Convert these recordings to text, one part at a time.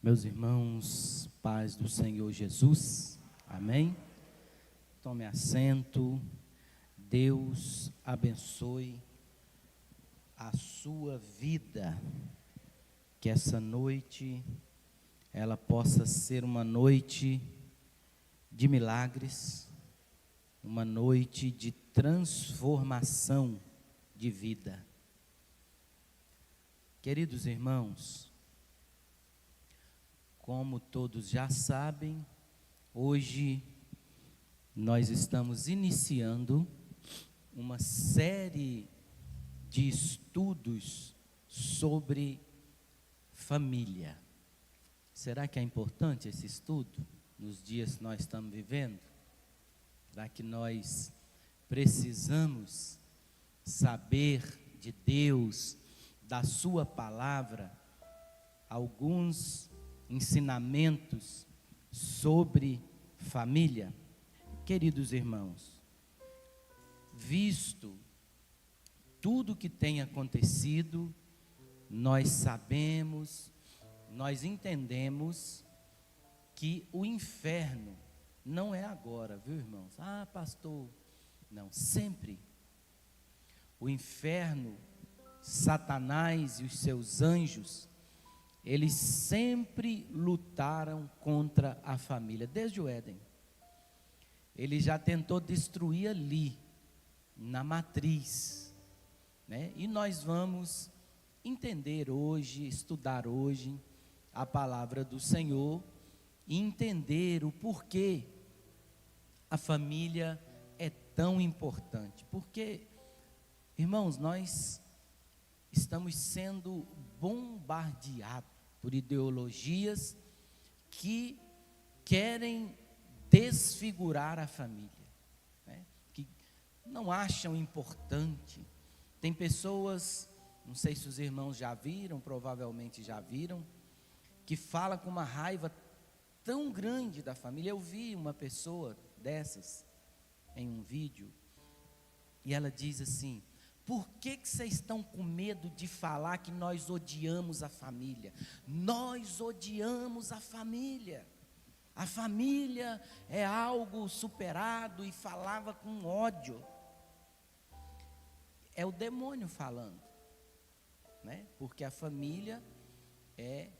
Meus irmãos, paz do Senhor Jesus, amém? Tome assento, Deus abençoe a sua vida, que essa noite, ela possa ser uma noite de milagres, uma noite de transformação de vida. Queridos irmãos, como todos já sabem, hoje nós estamos iniciando uma série de estudos sobre família. Será que é importante esse estudo nos dias que nós estamos vivendo? Será que nós precisamos saber de Deus, da sua palavra, alguns ensinamentos sobre família? Queridos irmãos, visto tudo que tem acontecido, nós sabemos, nós entendemos que o inferno não é agora, viu, irmãos? Ah, pastor, não, sempre. O inferno, Satanás e os seus anjos, eles sempre lutaram contra a família, desde o Éden. Ele já tentou destruir ali, na matriz, né? E nós vamos entender hoje, estudar hoje a palavra do Senhor e entender o porquê a família é tão importante. Porque, irmãos, nós estamos sendo bombardeados por ideologias que querem desfigurar a família, né? Que não acham importante. Tem pessoas, não sei se os irmãos já viram, provavelmente já viram, que fala com uma raiva tão grande da família. Eu vi uma pessoa dessas em um vídeo, e ela diz assim: por que vocês estão com medo de falar que nós odiamos a família? Nós odiamos a família. A família é algo superado, e falava com ódio. É o demônio falando, né? Porque a família é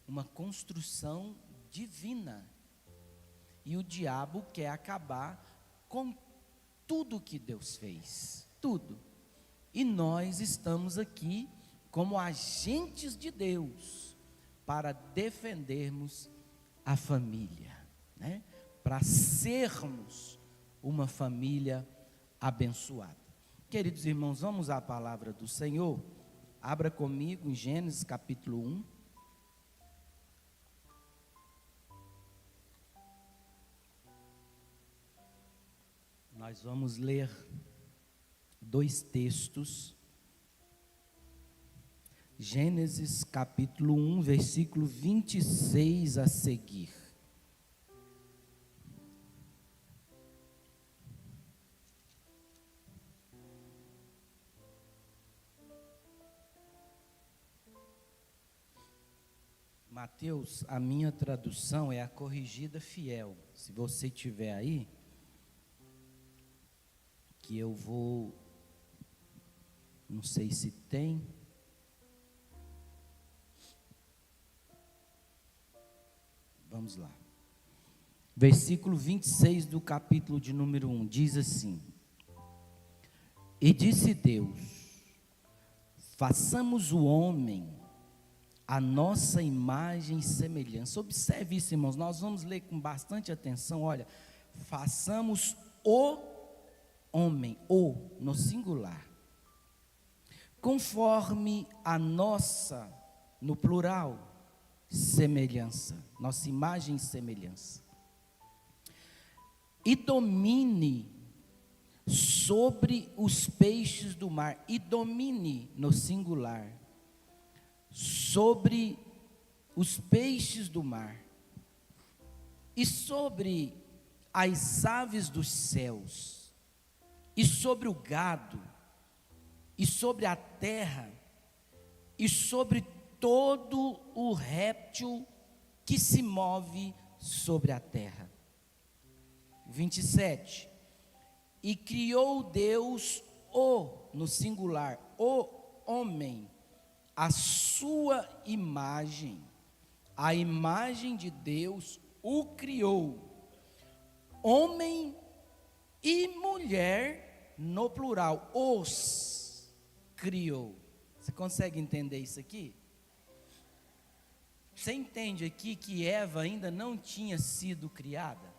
uma construção divina. E o diabo quer acabar com tudo que Deus fez, tudo. E nós estamos aqui como agentes de Deus para defendermos a família, né? Para sermos uma família abençoada. Queridos irmãos, vamos à palavra do Senhor. Abra comigo em Gênesis capítulo 1. Nós vamos ler dois textos. Gênesis capítulo 1, versículo 26 a seguir. Mateus, a minha tradução é a corrigida fiel. Se você tiver aí, que eu vou, não sei se tem. Vamos lá. Versículo 26 do capítulo de número 1, diz assim: e disse Deus: façamos o homem a nossa imagem e semelhança. Observe isso, irmãos, nós vamos ler com bastante atenção. Olha, façamos o homem, o no singular, conforme a nossa, no plural, semelhança, nossa imagem e semelhança, e domine sobre os peixes do mar, e domine no singular, sobre os peixes do mar, e sobre as aves dos céus, e sobre o gado, e sobre a terra, e sobre todo o réptil que se move sobre a terra. 27. E criou Deus no singular, o homem, a sua imagem. A imagem de Deus o criou. Homem e mulher, no plural, os criou. Você consegue entender isso aqui? Você entende aqui que Eva ainda não tinha sido criada?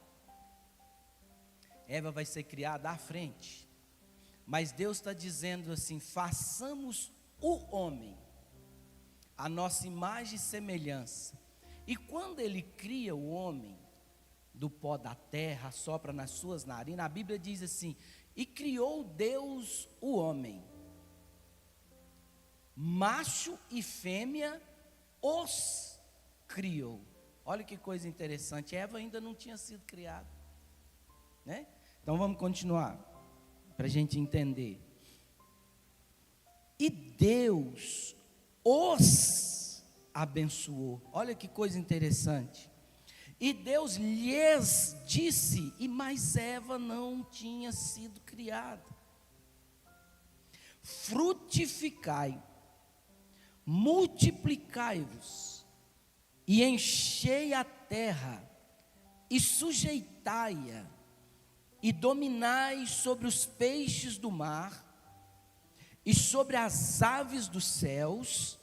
Eva vai ser criada à frente. Mas Deus está dizendo assim: façamos o homem, a nossa imagem e semelhança. E quando Ele cria o homem, do pó da terra, sopra nas suas narinas, a Bíblia diz assim: e criou Deus o homem, macho e fêmea os criou. Olha que coisa interessante, Eva ainda não tinha sido criada, né? Então vamos continuar, para a gente entender. E Deus os abençoou. Olha que coisa interessante. E Deus lhes disse, mas Eva não tinha sido criada: frutificai, multiplicai-vos, e enchei a terra, e sujeitai-a, e dominai sobre os peixes do mar, e sobre as aves dos céus,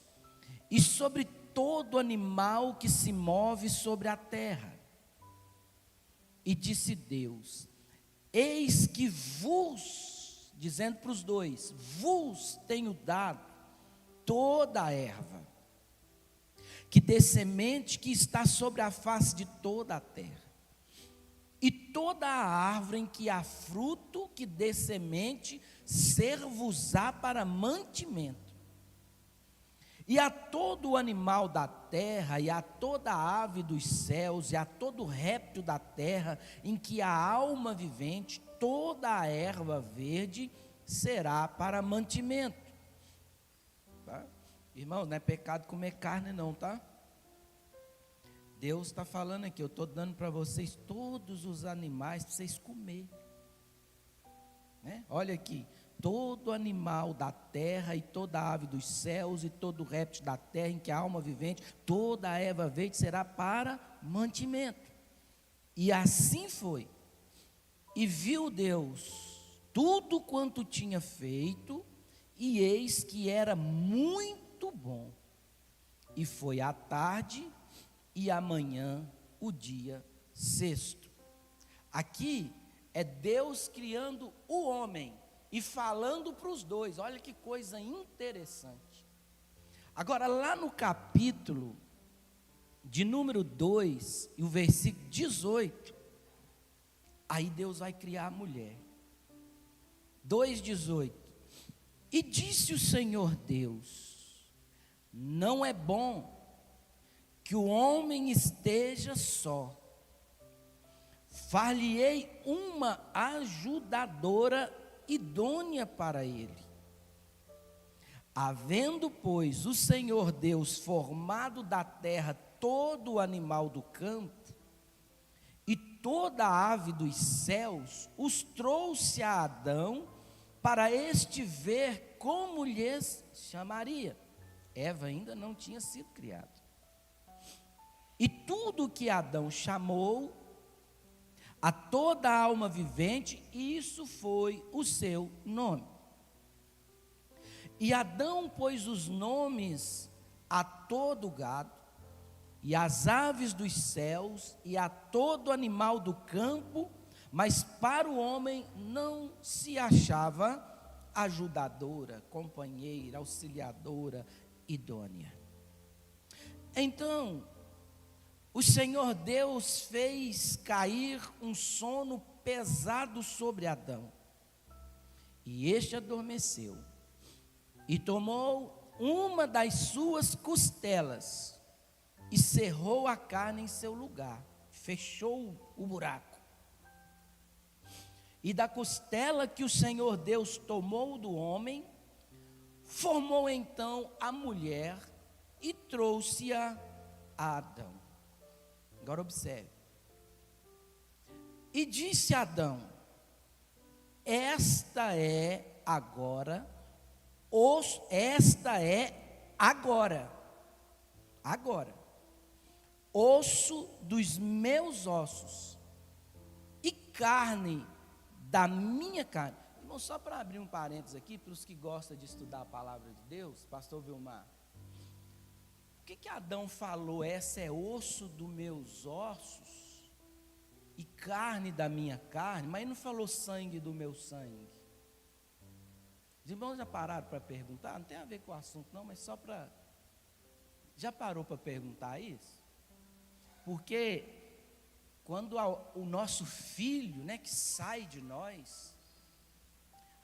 e sobre todo animal que se move sobre a terra. E disse Deus: eis que vos, dizendo para os dois, vos tenho dado toda a erva, que dê semente, que está sobre a face de toda a terra, e toda a árvore em que há fruto, que dê semente, ser-vos-á para mantimento. E a todo o animal da terra, e a toda a ave dos céus, e a todo réptil da terra, em que há alma vivente, toda a erva verde será para mantimento. Tá? Irmão, não é pecado comer carne não, tá? Deus está falando aqui, eu estou dando para vocês todos os animais para vocês comerem, né? Olha aqui: todo animal da terra, e toda ave dos céus, e todo réptil da terra, em que há alma vivente, toda a erva verde será para mantimento. E assim foi. E viu Deus tudo quanto tinha feito, e eis que era muito bom. E foi a tarde e amanhã o dia sexto. Aqui é Deus criando o homem e falando para os dois. Olha que coisa interessante. Agora, lá no capítulo de número 2, e o versículo 18, aí Deus vai criar a mulher. 2,18. E disse o Senhor Deus: não é bom que o homem esteja só, far-lhe-ei uma ajudadora idônea para ele. Havendo, pois, o Senhor Deus formado da terra todo o animal do campo, e toda a ave dos céus, os trouxe a Adão, para este ver como lhes chamaria. Eva ainda não tinha sido criada. E tudo que Adão chamou a toda a alma vivente, isso foi o seu nome. E Adão pôs os nomes a todo o gado, e às aves dos céus, e a todo animal do campo, mas para o homem não se achava ajudadora, companheira, auxiliadora, idônea. Então, o Senhor Deus fez cair um sono pesado sobre Adão, e este adormeceu, e tomou uma das suas costelas, e cerrou a carne em seu lugar, fechou o buraco. E da costela que o Senhor Deus tomou do homem, formou então a mulher, e trouxe-a a Adão. Agora observe. E disse Adão: esta é agora, osso dos meus ossos e carne da minha carne. Irmão, só para abrir um parênteses aqui, para os que gostam de estudar a palavra de Deus, pastor Vilmar, o que Adão falou? Essa é osso dos meus ossos e carne da minha carne, mas ele não falou sangue do meu sangue. Os irmãos já pararam para perguntar? Não tem a ver com o assunto não, mas só para... Já parou para perguntar isso? Porque quando o nosso filho, né, que sai de nós,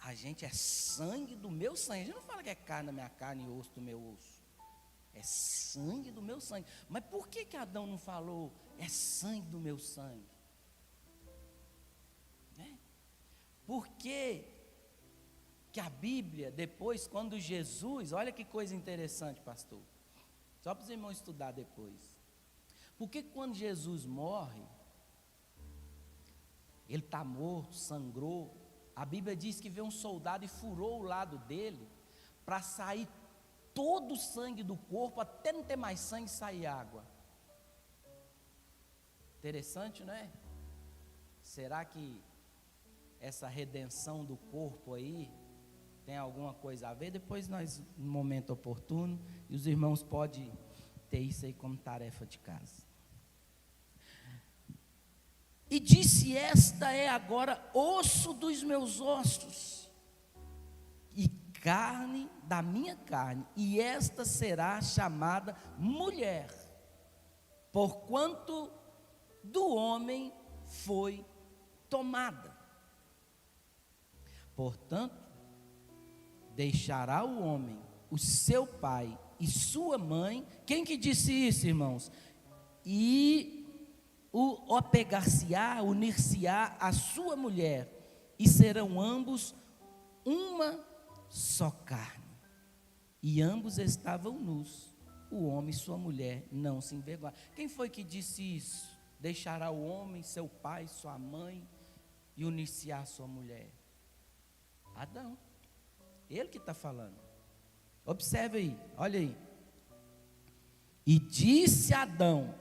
a gente é sangue do meu sangue. A gente não fala que é carne da minha carne e osso do meu osso. É sangue do meu sangue. Mas por que Adão não falou é sangue do meu sangue? Né? Por que a Bíblia, depois, quando Jesus, olha que coisa interessante, pastor, só para os irmãos estudar depois. Porque quando Jesus morre, ele está morto, sangrou, a Bíblia diz que veio um soldado e furou o lado dele, para sair todo o sangue do corpo, até não ter mais sangue e sair água. Interessante, não é? Será que essa redenção do corpo aí tem alguma coisa a ver? Depois nós, no momento oportuno, e os irmãos podem ter isso aí como tarefa de casa. E disse: esta é agora osso dos meus ossos e carne da minha carne, e esta será chamada mulher, porquanto do homem foi tomada. Portanto, deixará o homem o seu pai e sua mãe. Quem que disse isso, irmãos? E o apegar-se-á, unir-se-á a sua mulher, e serão ambos uma só carne. E ambos estavam nus, o homem e sua mulher não se envergonharam. Quem foi que disse isso? Deixará o homem, seu pai, sua mãe, e unir-se-á a sua mulher? Adão. Ele que está falando. Observe aí, olha aí. E disse Adão: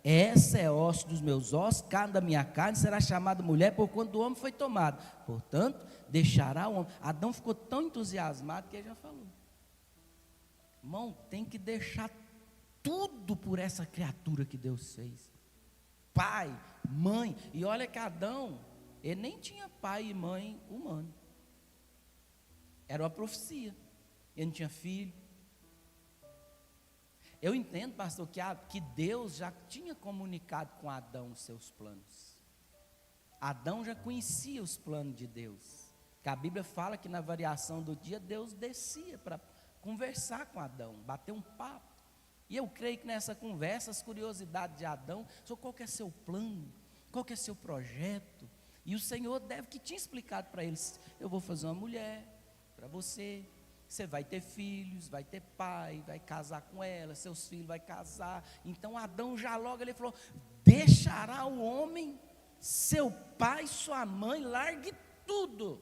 essa é osso dos meus ossos, carne da minha carne, será chamada mulher, porquanto o homem foi tomado. Portanto, deixará o homem. Adão ficou tão entusiasmado que ele já falou: irmão, tem que deixar tudo por essa criatura que Deus fez. Pai, mãe. E olha que Adão, ele nem tinha pai e mãe humano. Era uma profecia. Ele não tinha filho. Eu entendo, pastor, que Deus já tinha comunicado com Adão os seus planos. Adão já conhecia os planos de Deus. Que a Bíblia fala que na variação do dia, Deus descia para conversar com Adão, bater um papo. E eu creio que nessa conversa, as curiosidades de Adão, qual que é seu plano, qual que é seu projeto. E o Senhor deve que tinha explicado para eles: eu vou fazer uma mulher para você. Você vai ter filhos, vai ter pai, vai casar com ela, seus filhos vai casar. Então Adão já logo ele falou: deixará o homem, seu pai, sua mãe, largue tudo.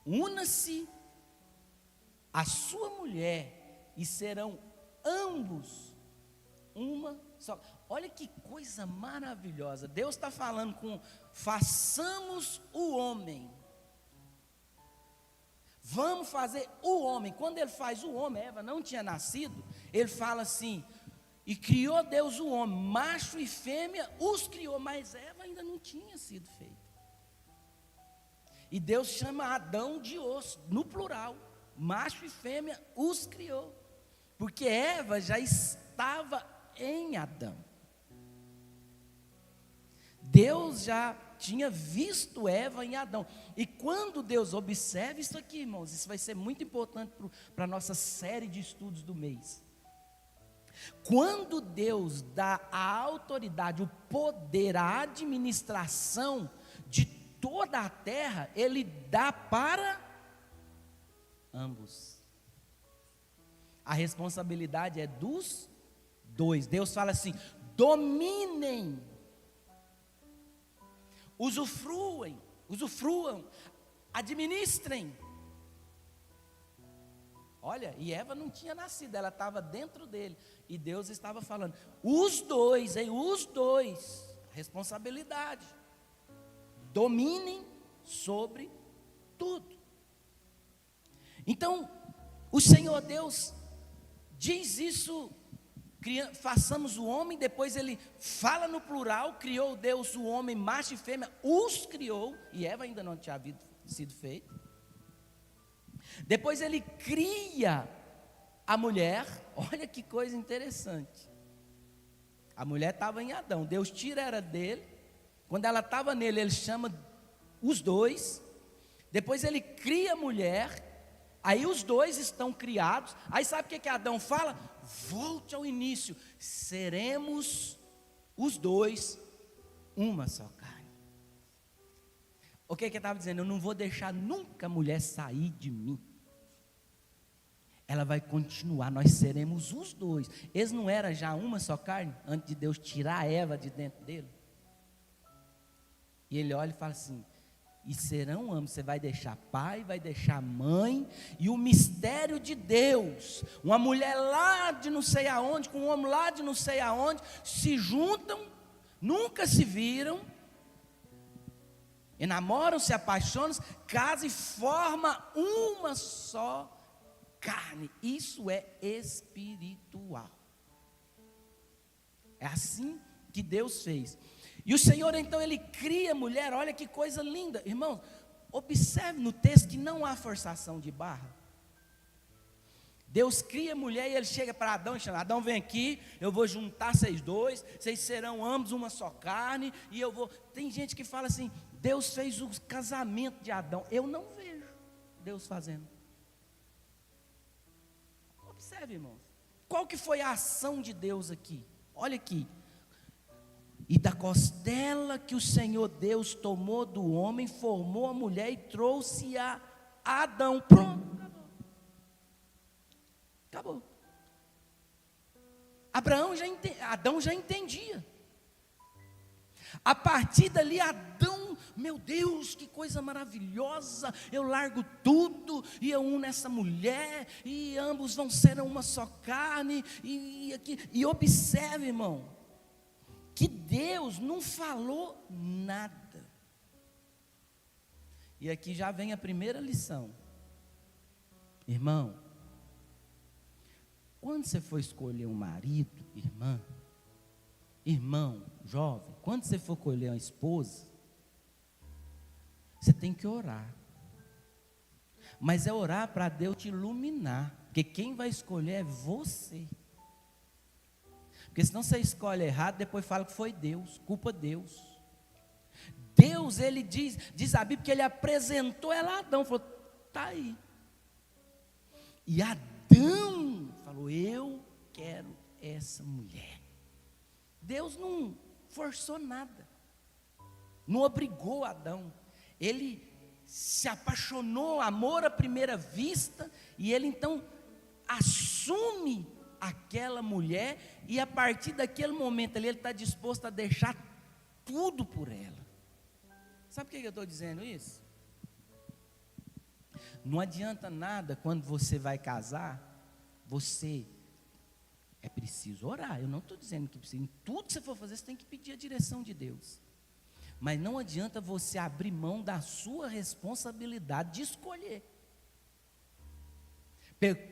Una-se a sua mulher e serão ambos uma só. Olha que coisa maravilhosa. Deus está falando façamos o homem. Vamos fazer o homem. Quando ele faz o homem, Eva não tinha nascido, ele fala assim: e criou Deus o homem, macho e fêmea os criou, mas Eva ainda não tinha sido feita. E Deus chama Adão de osso, no plural, macho e fêmea os criou, porque Eva já estava em Adão. Deus já tinha visto Eva em Adão. E quando Deus observa isso aqui, irmãos, isso vai ser muito importante para a nossa série de estudos do mês. Quando Deus dá a autoridade, o poder, a administração de toda a terra, Ele dá para ambos. A responsabilidade é dos dois. Deus fala assim: dominem, usufruam, administrem. Olha, e Eva não tinha nascido, ela estava dentro dele. E Deus estava falando, os dois, responsabilidade. Dominem sobre tudo. Então, o Senhor Deus diz isso, façamos o homem, depois ele fala no plural, criou Deus o homem, macho e fêmea, os criou, e Eva ainda não tinha sido feita. Depois ele cria a mulher, olha que coisa interessante. A mulher estava em Adão, Deus tira ela dele, quando ela estava nele, ele chama os dois, depois ele cria a mulher, aí os dois estão criados, aí sabe o que Adão fala? Volte ao início, seremos os dois uma só carne. O que ele estava dizendo? Eu não vou deixar nunca a mulher sair de mim. Ela vai continuar, nós seremos os dois. Eles não eram já uma só carne, antes de Deus tirar a Eva de dentro dele? E ele olha e fala assim, e serão ambos, você vai deixar pai, vai deixar mãe, e o mistério de Deus, uma mulher lá de não sei aonde, com um homem lá de não sei aonde, se juntam, nunca se viram, enamoram, se apaixonam, casam e formam uma só carne. Isso é espiritual. É assim que Deus fez. E o Senhor então ele cria a mulher, olha que coisa linda. Irmãos, observe no texto que não há forçação de barra. Deus cria a mulher e ele chega para Adão e chama, Adão vem aqui, eu vou juntar vocês dois, vocês serão ambos uma só carne, e eu vou, tem gente que fala assim, Deus fez o casamento de Adão, eu não vejo Deus fazendo. Observe, irmãos, qual que foi a ação de Deus aqui? Olha aqui, e da costela que o Senhor Deus tomou do homem, formou a mulher e trouxe a Adão. Pronto, acabou. Adão já entendia. A partir dali, Adão, meu Deus, que coisa maravilhosa, eu largo tudo, e eu uno essa mulher, e ambos vão ser uma só carne, e observe, irmão, que Deus não falou nada. E aqui já vem a primeira lição. Irmão, quando você for escolher um marido, irmão, jovem, quando você for escolher uma esposa, você tem que orar. Mas é orar para Deus te iluminar, porque quem vai escolher é você. Porque senão você escolhe errado, depois fala que foi Deus, culpa Deus. Deus, ele diz a Bíblia que ele apresentou ela a Adão, falou, está aí. E Adão falou, eu quero essa mulher. Deus não forçou nada, não obrigou Adão, ele se apaixonou, amor à primeira vista, e ele então assume aquela mulher, e a partir daquele momento ali, ele está disposto a deixar tudo por ela. Sabe por que eu estou dizendo isso? Não adianta nada quando você vai casar, é preciso orar. Eu não estou dizendo que precisa, em tudo que você for fazer, você tem que pedir a direção de Deus. Mas não adianta você abrir mão da sua responsabilidade de escolher.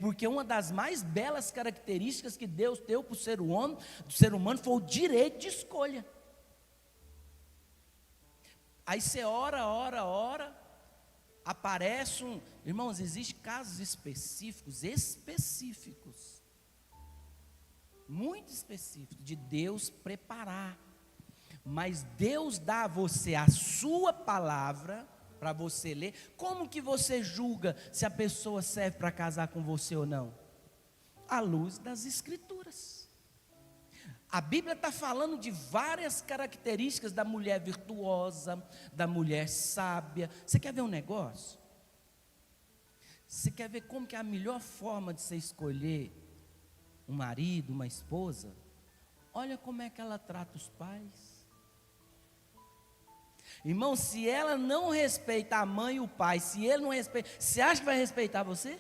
Porque uma das mais belas características que Deus deu para o ser humano foi o direito de escolha. Aí você ora, aparece irmãos, existem casos específicos, muito específicos, de Deus preparar. Mas Deus dá a você a sua palavra, para você ler. Como que você julga se a pessoa serve para casar com você ou não? À luz das Escrituras. A Bíblia está falando de várias características da mulher virtuosa, da mulher sábia. Você quer ver um negócio? Você quer ver como que é a melhor forma de você escolher um marido, uma esposa? olha como é que ela trata os pais. Irmão, se ela não respeita a mãe e o pai, se ele não respeita, você acha que vai respeitar você?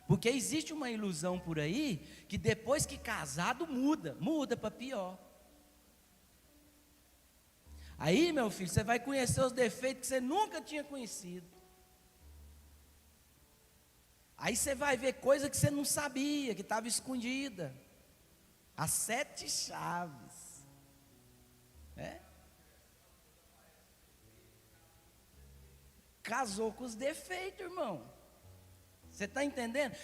Porque existe uma ilusão por aí, que depois que casado muda para pior. Aí, meu filho, você vai conhecer os defeitos que você nunca tinha conhecido. Aí você vai ver coisa que você não sabia, que estava escondida. As 7 chaves. Casou com os defeitos, irmão. Você está entendendo?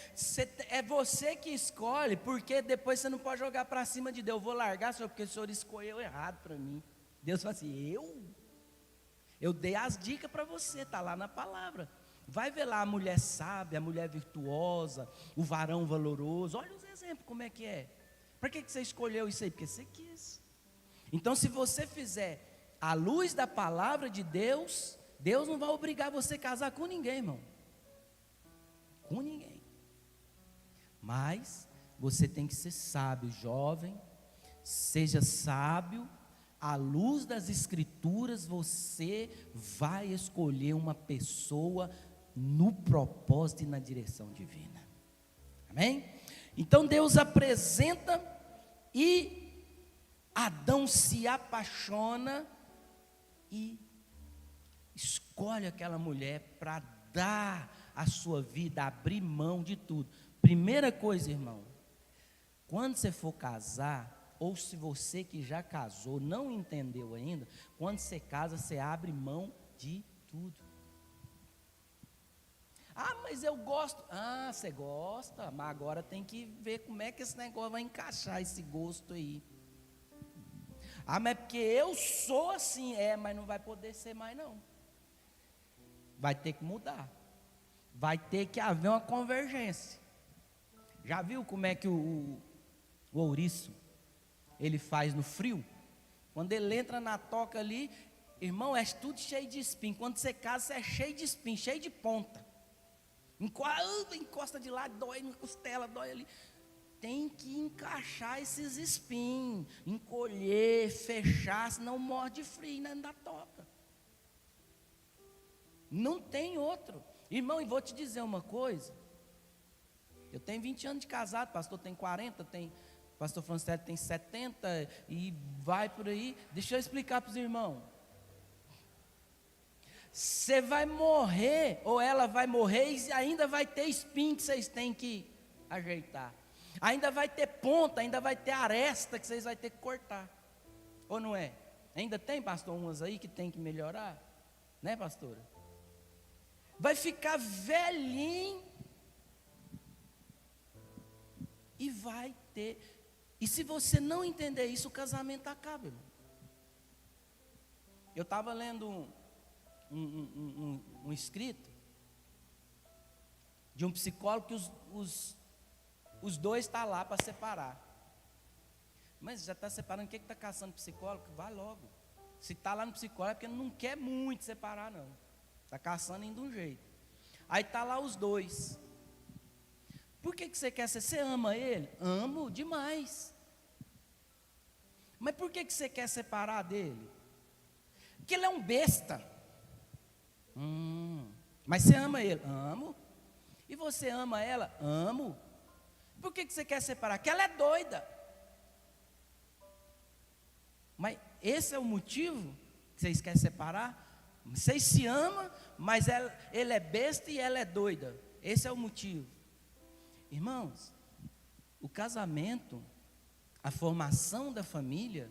É você que escolhe, porque depois você não pode jogar para cima de Deus. Eu vou largar, Senhor, porque o Senhor escolheu errado para mim. Deus fala assim, eu dei as dicas para você, está lá na palavra. Vai ver lá a mulher sábia, a mulher virtuosa, o varão valoroso. Olha os exemplos, como é que é. Para que você escolheu isso aí? Porque você quis. Então, se você fizer à luz da palavra de Deus, Deus não vai obrigar você a casar com ninguém, irmão. Com ninguém. Mas você tem que ser sábio, jovem. Seja sábio. À luz das escrituras, você vai escolher uma pessoa no propósito e na direção divina. Amém? Então Deus apresenta e Adão se apaixona e escolhe aquela mulher para dar a sua vida, abrir mão de tudo. Primeira coisa, irmão, quando você for casar, ou se você que já casou não entendeu ainda, quando você casa, você abre mão de tudo. Ah, mas eu gosto. Ah, você gosta, mas agora tem que ver como é que esse negócio vai encaixar esse gosto aí. Ah, mas é porque eu sou assim. Mas não vai poder ser mais não. Vai ter que mudar. Vai ter que haver uma convergência. Já viu como é que o ouriço ele faz no frio? Quando ele entra na toca ali, irmão, é tudo cheio de espinho. Quando você casa, você é cheio de espinho, cheio de ponta. Encosta de lá, dói na costela, dói ali. Tem que encaixar esses espinhos, encolher, fechar, senão morre de frio dentro da toca. Não tem outro. Irmão, e vou te dizer uma coisa. Eu tenho 20 anos de casado, pastor tem 40, pastor Francisco tem 70 e vai por aí. Deixa eu explicar para os irmãos. Você vai morrer, ou ela vai morrer, e ainda vai ter espinho que vocês têm que ajeitar. Ainda vai ter ponta, ainda vai ter aresta que vocês vão ter que cortar. Ou não é? Ainda tem, pastor, umas aí que tem que melhorar? Né, pastora? Vai ficar velhinho. E vai ter. E se você não entender isso, o casamento acaba, irmão. Eu estava lendo um escrito de um psicólogo que os dois estão lá para separar. Mas já está separando, o que está caçando psicólogo? Vai logo. Se está lá no psicólogo é porque não quer muito separar, não. Está caçando indo de um jeito. Aí está lá os dois. Por que você quer ser? Você ama ele? Amo demais. Mas por que você quer separar dele? Porque ele é um besta. Mas você ama ele? Amo. E você ama ela? Amo. Por que você quer separar? Porque ela é doida. Mas esse é o motivo que vocês querem separar? Vocês se amam, mas ele é besta e ela é doida. Esse é o motivo. Irmãos, o casamento, a formação da família,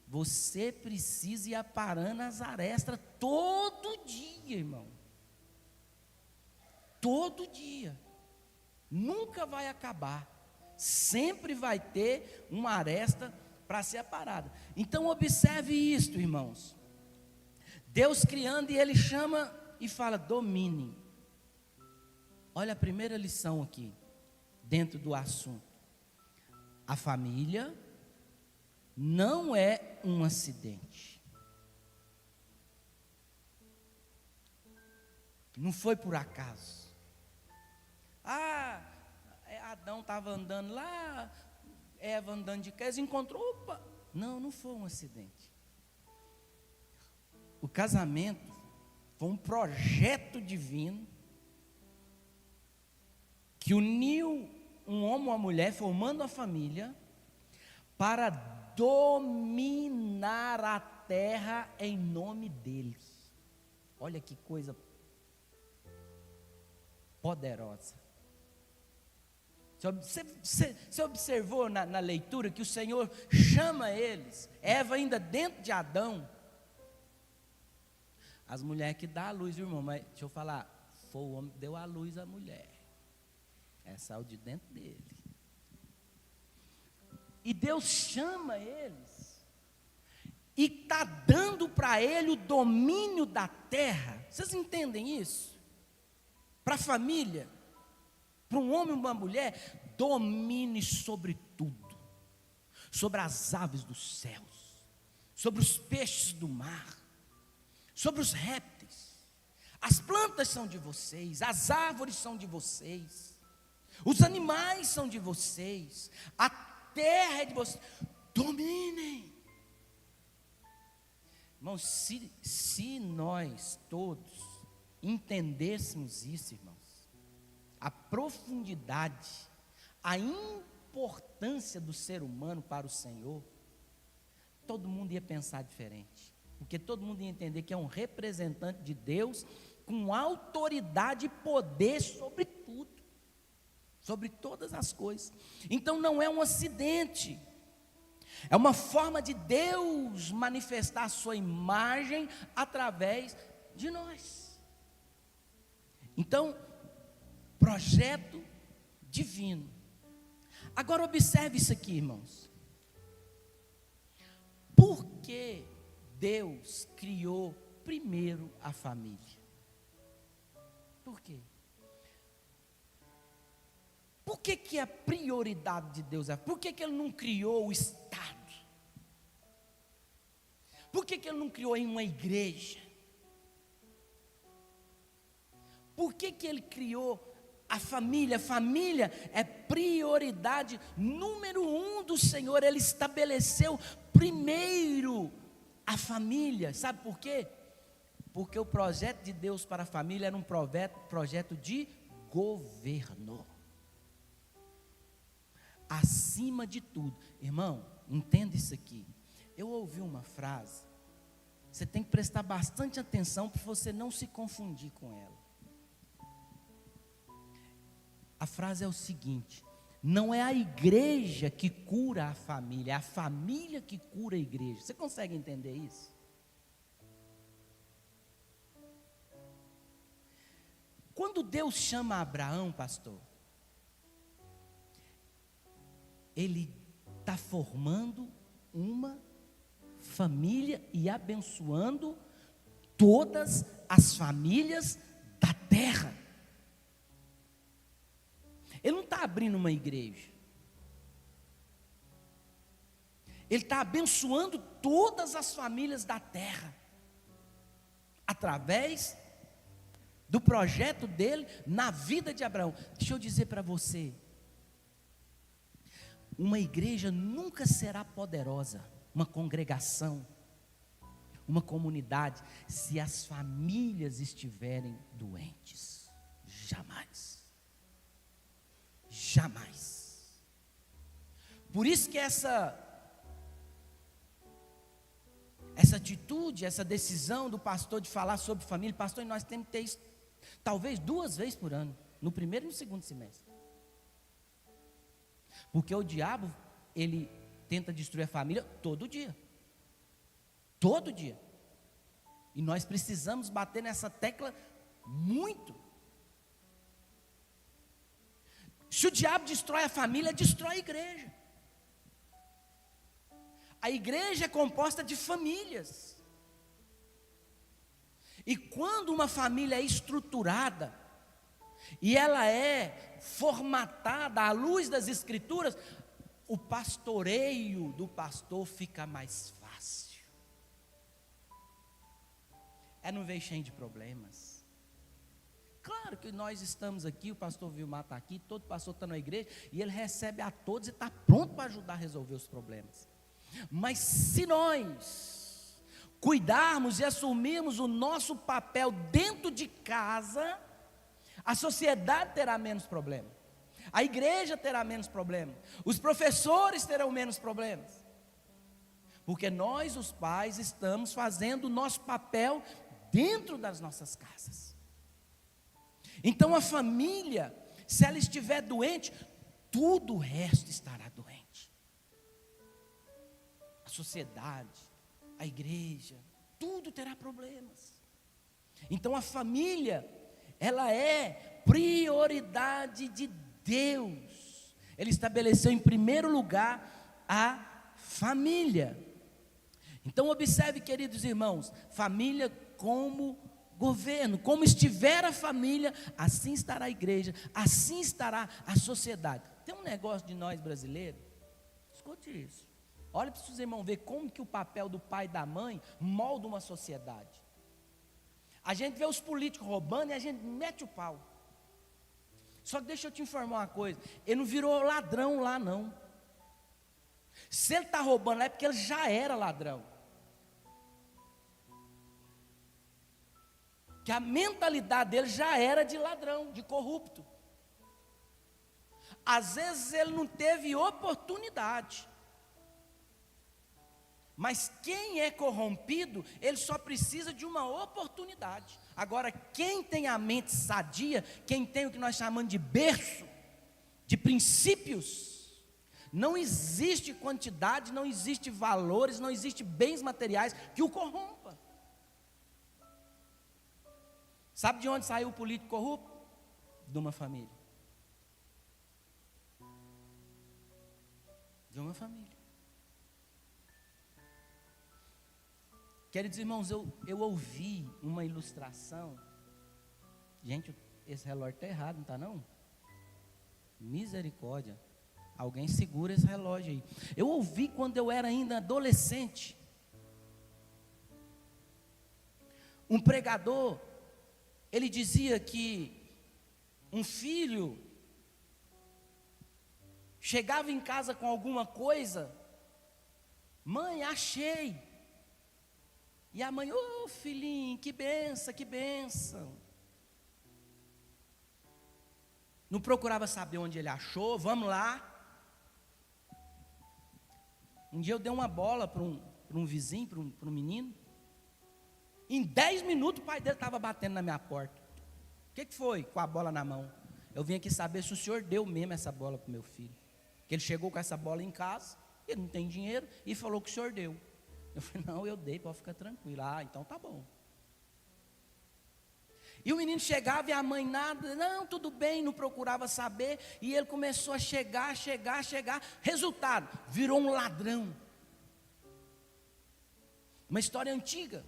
você precisa ir aparando as arestas todo dia, irmão. Todo dia. Nunca vai acabar. Sempre vai ter uma aresta para ser aparada. Então observe isto, irmãos. Deus criando e Ele chama e fala, domine. Olha a primeira lição aqui, dentro do assunto. A família não é um acidente. Não foi por acaso. Adão estava andando lá Eva andando de casa, encontrou, opa, não foi um acidente. O casamento foi um projeto divino que uniu um homem e uma mulher, formando uma família, para dominar a terra em nome dele. Olha que coisa poderosa. Você observou na leitura que o Senhor chama eles, Eva ainda dentro de Adão, as mulheres que dão a luz, irmão, mas deixa eu falar, foi o homem que deu a luz à mulher, saiu de dentro dele, e Deus chama eles, e está dando para ele o domínio da terra. Vocês entendem isso? Para a família, para um homem e uma mulher, domine sobre tudo, sobre as aves dos céus, sobre os peixes do mar, sobre os répteis. As plantas são de vocês, as árvores são de vocês, os animais são de vocês, a terra é de vocês. Dominem. Irmãos, se nós todos entendêssemos isso, irmãos, a profundidade, a importância do ser humano para o Senhor, todo mundo ia pensar diferente, porque todo mundo ia entender que é um representante de Deus, com autoridade e poder sobre tudo, sobre todas as coisas. Então não é um acidente, é uma forma de Deus manifestar a sua imagem através de nós. Então, projeto divino. Agora observe isso aqui, irmãos. Por que Deus criou primeiro a família? Por quê? Por que a prioridade de Deus é? Por que Ele não criou o Estado? Por que Ele não criou em uma igreja? Por que Ele criou a família? A família é prioridade número 1 do Senhor. Ele estabeleceu primeiro a família. Sabe por quê? Porque o projeto de Deus para a família era um projeto de governo. Acima de tudo, irmão, entenda isso aqui. Eu ouvi uma frase, você tem que prestar bastante atenção para você não se confundir com ela. A frase é o seguinte: não é a igreja que cura a família, é a família que cura a igreja. Você consegue entender isso? Quando Deus chama Abraão, pastor, Ele está formando uma família e abençoando todas as famílias da terra. Ele não está abrindo uma igreja, Ele está abençoando todas as famílias da terra, através do projeto dele na vida de Abraão. Deixa eu dizer para você, uma igreja nunca será poderosa, uma congregação, uma comunidade, se as famílias estiverem doentes. Jamais. Jamais. Por isso que essa atitude, essa decisão do pastor de falar sobre família, pastor, nós temos que ter isso talvez 2 vezes por ano, no primeiro e no segundo semestre. Porque o diabo, ele tenta destruir a família todo dia. Todo dia. E nós precisamos bater nessa tecla muito. Se o diabo destrói a família, destrói a igreja. A igreja é composta de famílias. E quando uma família é estruturada, e ela é formatada à luz das Escrituras, o pastoreio do pastor fica mais fácil. Não vem cheio de problemas. Claro que nós estamos aqui, o pastor Vilmar está aqui, todo pastor está na igreja, e ele recebe a todos e está pronto para ajudar a resolver os problemas. Mas se nós cuidarmos e assumirmos o nosso papel dentro de casa, a sociedade terá menos problema, a igreja terá menos problema, os professores terão menos problemas, porque nós, os pais, estamos fazendo o nosso papel dentro das nossas casas. Então a família, se ela estiver doente, tudo o resto estará doente. A sociedade, a igreja, tudo terá problemas. Então a família, ela é prioridade de Deus. Ele estabeleceu em primeiro lugar a família. Então observe, queridos irmãos, família como governo, como estiver a família, assim estará a igreja, assim estará a sociedade. Tem um negócio de nós brasileiros, escute isso, olha para os seus irmãos ver como que o papel do pai e da mãe molda uma sociedade. A gente vê os políticos roubando e a gente mete o pau. Só que deixa eu te informar uma coisa, ele não virou ladrão lá não. Se ele está roubando lá é porque ele já era ladrão. Que a mentalidade dele já era de ladrão, de corrupto. Às vezes ele não teve oportunidade. Mas quem é corrompido, ele só precisa de uma oportunidade. Agora, quem tem a mente sadia, quem tem o que nós chamamos de berço, de princípios, não existe quantidade, não existe valores, não existe bens materiais que o corrompam. Sabe de onde saiu o político corrupto? De uma família. De uma família. Queridos irmãos, eu ouvi uma ilustração. Gente, esse relógio está errado, não está não? Misericórdia. Alguém segura esse relógio aí. Eu ouvi quando eu era ainda adolescente. Um pregador, ele dizia que um filho chegava em casa com alguma coisa, mãe, achei. E a mãe, ô filhinho, que benção, que benção. Não procurava saber onde ele achou, vamos lá. Um dia eu dei uma bola para um vizinho, para um menino. Em 10 minutos o pai dele estava batendo na minha porta. O que foi com a bola na mão? Eu vim aqui saber se o senhor deu mesmo essa bola para o meu filho. Que ele chegou com essa bola em casa, ele não tem dinheiro, e falou que o senhor deu. Eu falei, não, eu dei, pode ficar tranquilo. Ah, então tá bom. E o menino chegava e a mãe nada, não, tudo bem, não procurava saber. E ele começou a chegar. Resultado, virou um ladrão. Uma história antiga.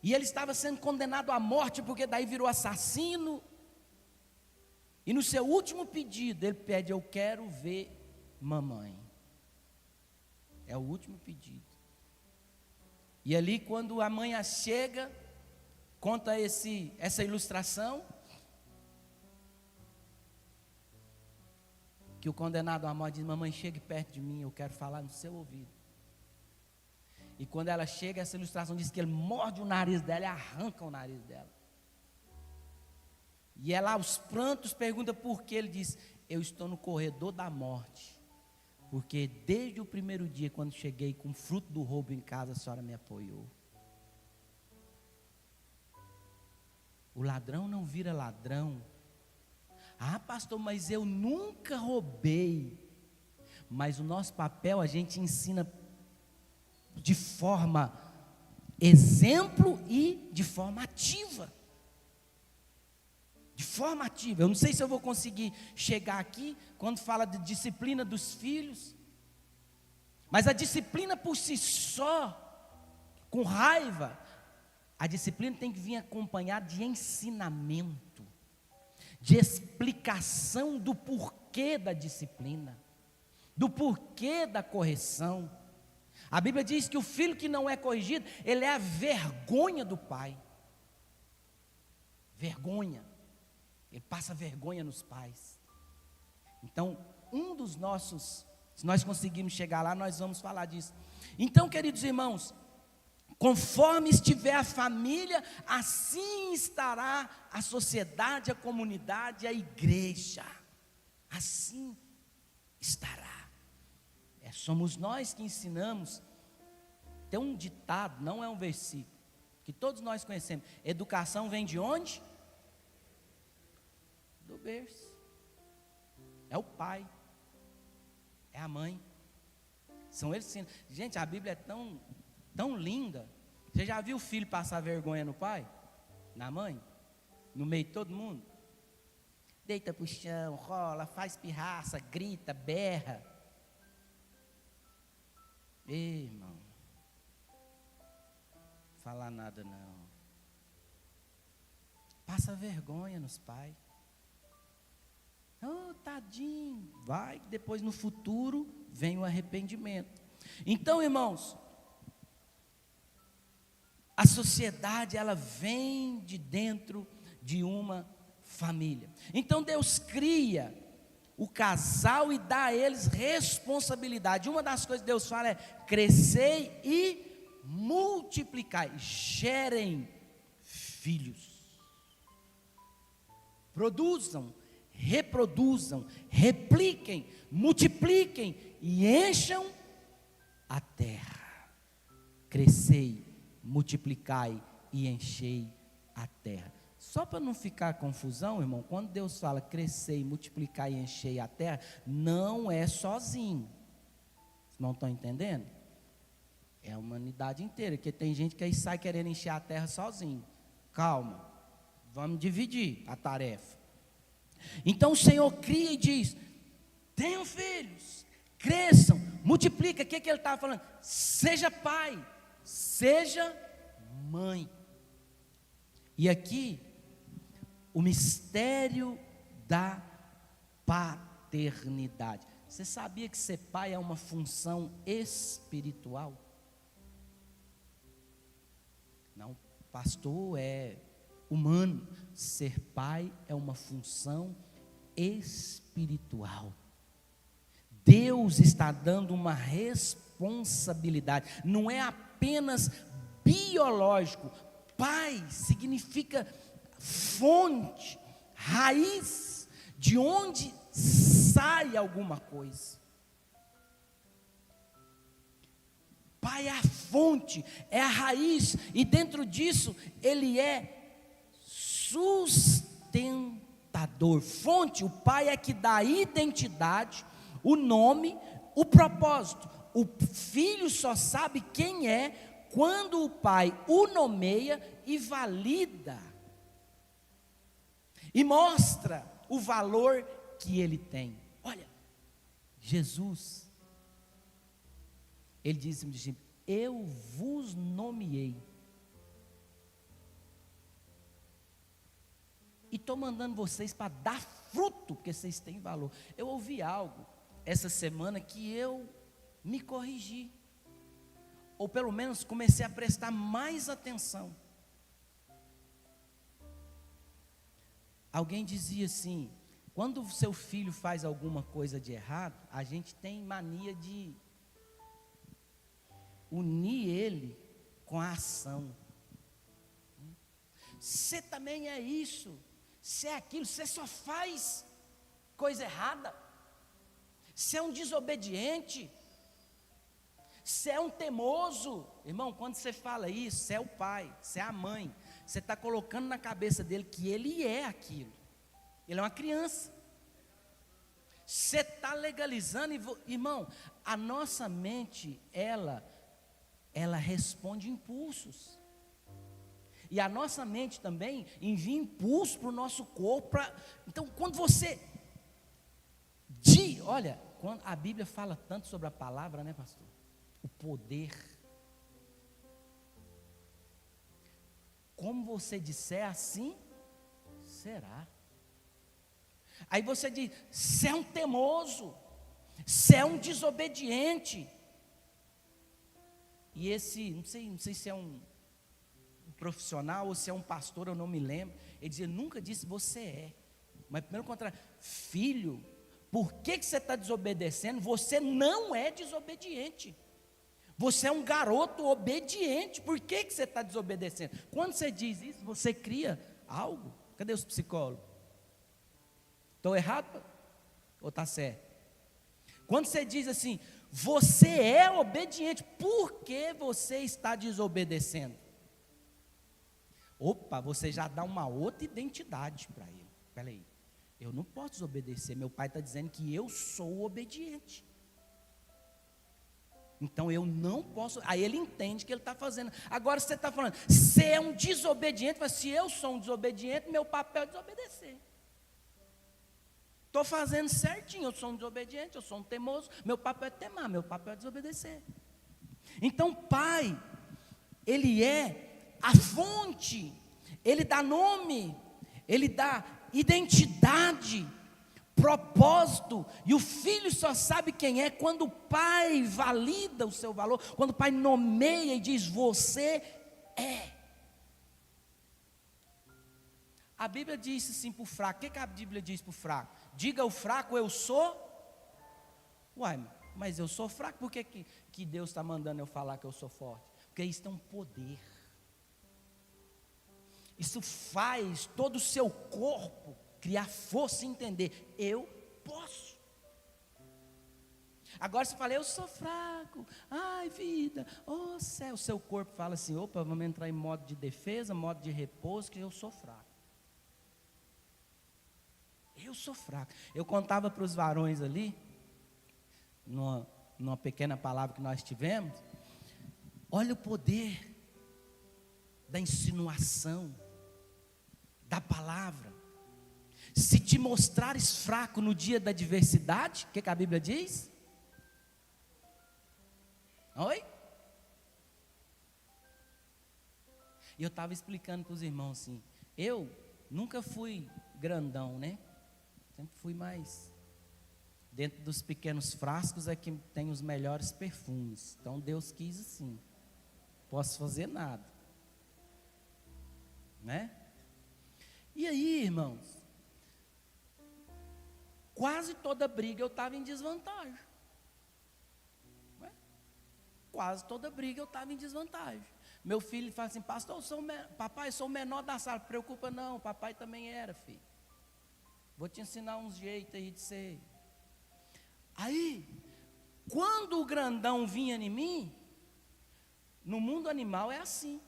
E ele estava sendo condenado à morte, porque daí virou assassino. E no seu último pedido, ele pede, eu quero ver mamãe. É o último pedido. E ali quando a mãe chega, conta essa ilustração, que o condenado à morte diz, mamãe, chegue perto de mim, eu quero falar no seu ouvido. E quando ela chega, essa ilustração diz que ele morde o nariz dela e arranca o nariz dela. E ela aos prantos pergunta por que. Ele diz, eu estou no corredor da morte, porque desde o primeiro dia, quando cheguei com o fruto do roubo em casa, a senhora me apoiou. O ladrão não vira ladrão. Ah, pastor, mas eu nunca roubei. Mas o nosso papel, a gente ensina de forma exemplo e de forma ativa. De forma ativa. Eu não sei se eu vou conseguir chegar aqui quando fala de disciplina dos filhos. Mas a disciplina por si só, com raiva, a disciplina tem que vir acompanhada de ensinamento, de explicação do porquê da disciplina, do porquê da correção. A Bíblia diz que o filho que não é corrigido, ele é a vergonha do pai. vergonha. Ele passa vergonha nos pais. Então, se nós conseguirmos chegar lá, nós vamos falar disso. Então, queridos irmãos, conforme estiver a família, assim estará a sociedade, a comunidade, a igreja. Assim estará. Somos nós que ensinamos. Tem um ditado, não é um versículo, que todos nós conhecemos. Educação vem de onde? Do berço. É o pai, é a mãe. São eles que ensinam. Gente, a Bíblia é tão linda. Você já viu o filho passar vergonha no pai? Na mãe? No meio de todo mundo? Deita pro chão, rola, faz pirraça, grita, berra. Ei, irmão, falar nada não. Passa vergonha nos pais. Oh, tadinho. Vai, depois no futuro vem o arrependimento. Então, irmãos, a sociedade, ela vem de dentro de uma família. Então Deus cria o casal e dá a eles responsabilidade. Uma das coisas que Deus fala é: crescei e multiplicai, gerem filhos, produzam, reproduzam, repliquem, multipliquem e encham a terra. Crescei, multiplicai e enchei a terra. Só para não ficar confusão, irmão, quando Deus fala crescer, multiplicar e encher a terra, não é sozinho. Vocês não estão entendendo? É a humanidade inteira, porque tem gente que aí sai querendo encher a terra sozinho. Calma, vamos dividir a tarefa. Então o Senhor cria e diz: tenham filhos, cresçam, multiplica. O que ele estava falando? Seja pai, seja mãe. E aqui, o mistério da paternidade. Você sabia que ser pai é uma função espiritual? Não, pastor, é humano. Ser pai é uma função espiritual. Deus está dando uma responsabilidade. Não é apenas biológico. Pai significa fonte, raiz, de onde sai alguma coisa. Pai é a fonte, é a raiz, e dentro disso ele é sustentador. Fonte, o pai é que dá a identidade, o nome, o propósito. O filho só sabe quem é quando o pai o nomeia e valida, e mostra o valor que ele tem. Olha, Jesus, ele disse: eu vos nomeei, e estou mandando vocês para dar fruto, porque vocês têm valor. Eu ouvi algo essa semana que eu me corrigi, ou pelo menos comecei a prestar mais atenção. Alguém dizia assim: quando o seu filho faz alguma coisa de errado, a gente tem mania de unir ele com a ação. Você também é isso, você é aquilo, você só faz coisa errada, você é um desobediente, você é um teimoso. Irmão, quando você fala isso, você é o pai, você é a mãe. Você está colocando na cabeça dele que ele é aquilo. Ele é uma criança. Você está legalizando. Irmão, a nossa mente, ela responde impulsos. E a nossa mente também envia impulso para o nosso corpo. Então, quando você olha, quando a Bíblia fala tanto sobre a palavra, né, pastor? O poder. Como você disser, assim será. Aí você diz: você é um teimoso, você é um desobediente. E esse, não sei se é um profissional ou se é um pastor, eu não me lembro. Ele dizia, nunca disse você é. Mas pelo contrário, filho, por que você está desobedecendo? Você não é desobediente. Você é um garoto obediente. Por que você está desobedecendo? Quando você diz isso, você cria algo. Cadê os psicólogos? Estou errado ou está certo? Quando você diz assim, você é obediente, por que você está desobedecendo? Opa, você já dá uma outra identidade para ele. Espera aí, eu não posso desobedecer, meu pai está dizendo que eu sou obediente. Então eu não posso, aí ele entende que ele está fazendo. Agora você está falando, você é um desobediente, mas se eu sou um desobediente, meu papel é desobedecer. Estou fazendo certinho, eu sou um desobediente, eu sou um teimoso, meu papel é temar, meu papel é desobedecer. Então pai, ele é a fonte, ele dá nome, ele dá identidade, propósito, e o filho só sabe quem é quando o pai valida o seu valor, quando o pai nomeia e diz, você é. A Bíblia diz assim para o fraco, o que a Bíblia diz para o fraco? Diga ao fraco, eu sou. Uai, mas eu sou fraco, por que Deus está mandando eu falar que eu sou forte? Porque isso tem um poder. Isso faz todo o seu corpo criar força e entender, eu posso. Agora você fala, eu sou fraco, ai vida, oh céu, o seu corpo fala assim, opa, vamos entrar em modo de defesa, modo de repouso, que eu sou fraco. Eu sou fraco. Eu contava para os varões ali, numa pequena palavra que nós tivemos, olha o poder da insinuação, da palavra. Se te mostrares fraco no dia da adversidade, o que a Bíblia diz? Oi? E eu estava explicando para os irmãos assim, eu nunca fui grandão, né? Sempre fui mais. Dentro dos pequenos frascos é que tem os melhores perfumes. Então Deus quis assim. Posso fazer nada. Né? E aí, irmãos? Quase toda briga eu estava em desvantagem. Né? Quase toda briga eu estava em desvantagem. Meu filho fala assim, pastor, papai, eu sou o menor da sala. Preocupa não, papai também era, filho. Vou te ensinar uns jeitos aí de ser. Aí, quando o grandão vinha em mim, no mundo animal é assim.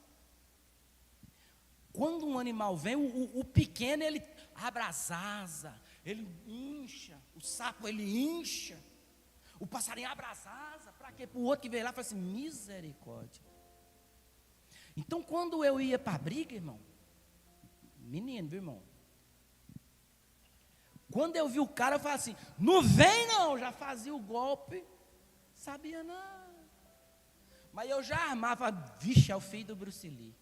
Quando um animal vem, o pequeno ele abre as asas, ele incha, o sapo ele incha, o passarinho abre as asas, para quê? Para o outro que veio lá e fala assim, misericórdia. Então quando eu ia para a briga, irmão, menino, viu, irmão? Quando eu vi o cara, eu falava assim, não vem não, já fazia o golpe, sabia não. Mas eu já armava, vixe, é o filho do Bruce Lee.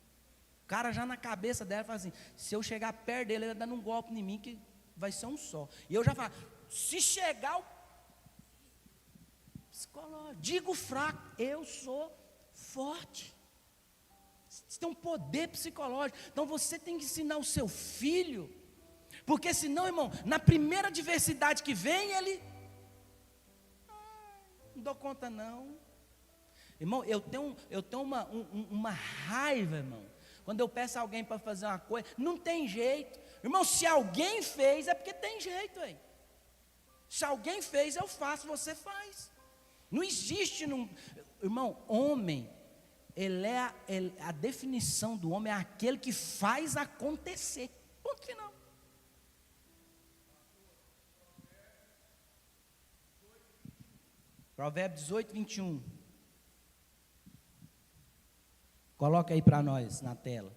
O cara já na cabeça dela, fala assim, se eu chegar perto dele, ele vai dando um golpe em mim, que vai ser um só. E eu já falo, se chegar o psicológico, digo fraco, eu sou forte. Você tem um poder psicológico. Então você tem que ensinar o seu filho. Porque senão, irmão, na primeira adversidade que vem, ele não dou conta não. Irmão, eu tenho uma raiva, irmão. Quando eu peço a alguém para fazer uma coisa, não tem jeito. Irmão, se alguém fez, é porque tem jeito, hein? Se alguém fez, eu faço, você faz. Não existe, irmão, homem, a definição do homem é aquele que faz acontecer. Ponto final. Provérbios 18, 21. Coloca aí para nós na tela.